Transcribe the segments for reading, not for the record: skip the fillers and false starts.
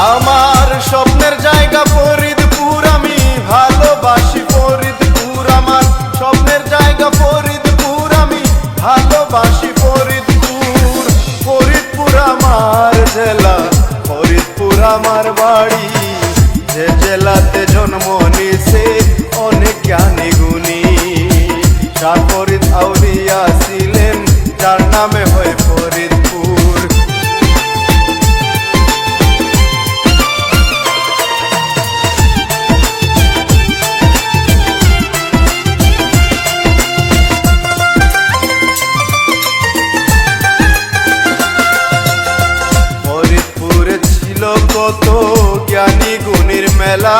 আমার স্বপ্নের জায়গা ফরিদপুর, আমি ভালোবাসি ফরিদপুর। আমার স্বপ্নের জায়গা ফরিদপুর, আমি ভালোবাসি ফরিদপুর। ফরিদপুর আমার জেলা, ফরিদপুর আমার বাড়ি। যে জেলাতে জন্ম নিছে অনেক জ্ঞানী গুণী। শাহ ফরিদ আউলিয়া ছিলেন, যার নামে হয় ফরিদপুর। কত জ্ঞানী গুণীর মেলা,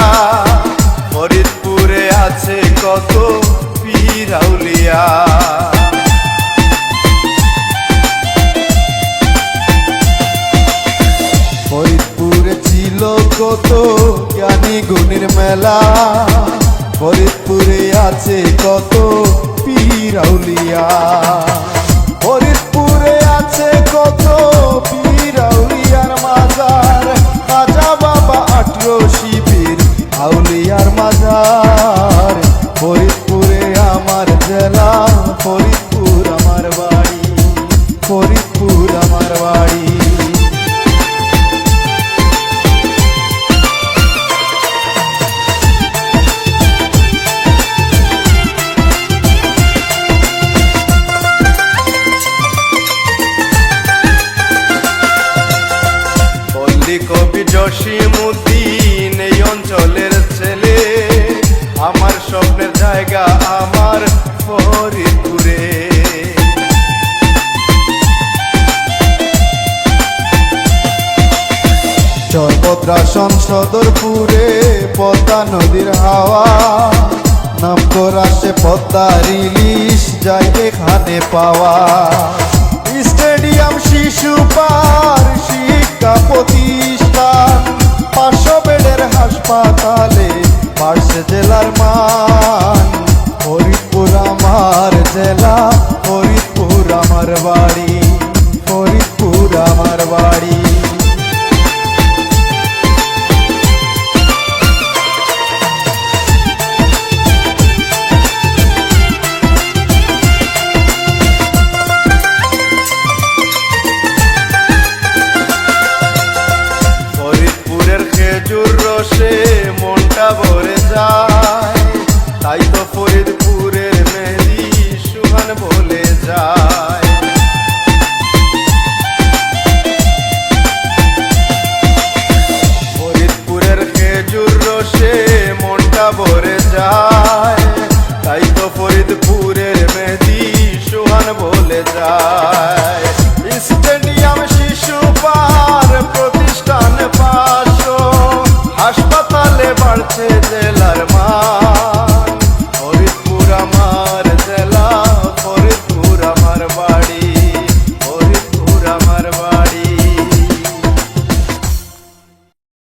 ফরিদপুরে আছে কত পীর আউলিয়া। ফরিদপুরে ছিল কত জ্ঞানী গুণীর মেলা, ফরিদপুরে আছে কত পীর আউলিয়া। ফরিদপুরে আছে কত পীর আউলিয়ার মাজার, খাজা বাবা 18 শিবির আউলিয়ার মাজার। ফরিদপুরে আমার জেলা, ফরিদপুর আমার বাড়ি, ফরিদপুর আমার বাড়ি। কবি জসিমউদ্দিন এই অঞ্চলের ছেলে। আমার স্বপ্নের জায়গা আমার ফরিদপুরে। সর্বত্রাসন সদরপুরে পদ্মা নদীর হাওয়া, নাম করা সে পদ্মার ইলিশ যায় এখানে পাওয়া। স্টেডিয়াম, শিশু পার্ক, শিক্ষা প্রতিষ্ঠান, 500 বেডের হাসপাতালে বাড়ছে জেলার মান। ফরিদপুর আমার জেলা, ফরিদপুর আমার বাড়ি, ফরিদপুর আমার বাড়ি। খেজুর রসে মনটা ভরে যায়, তাই তো ফরিদপুরের মেহেদি সুহান বলে যায়। ফরিদপুরের খেজুর রসে মনটা ভরে যায়, তাই তো ফরিদপুরের মেহেদি সুহান বলে যায়।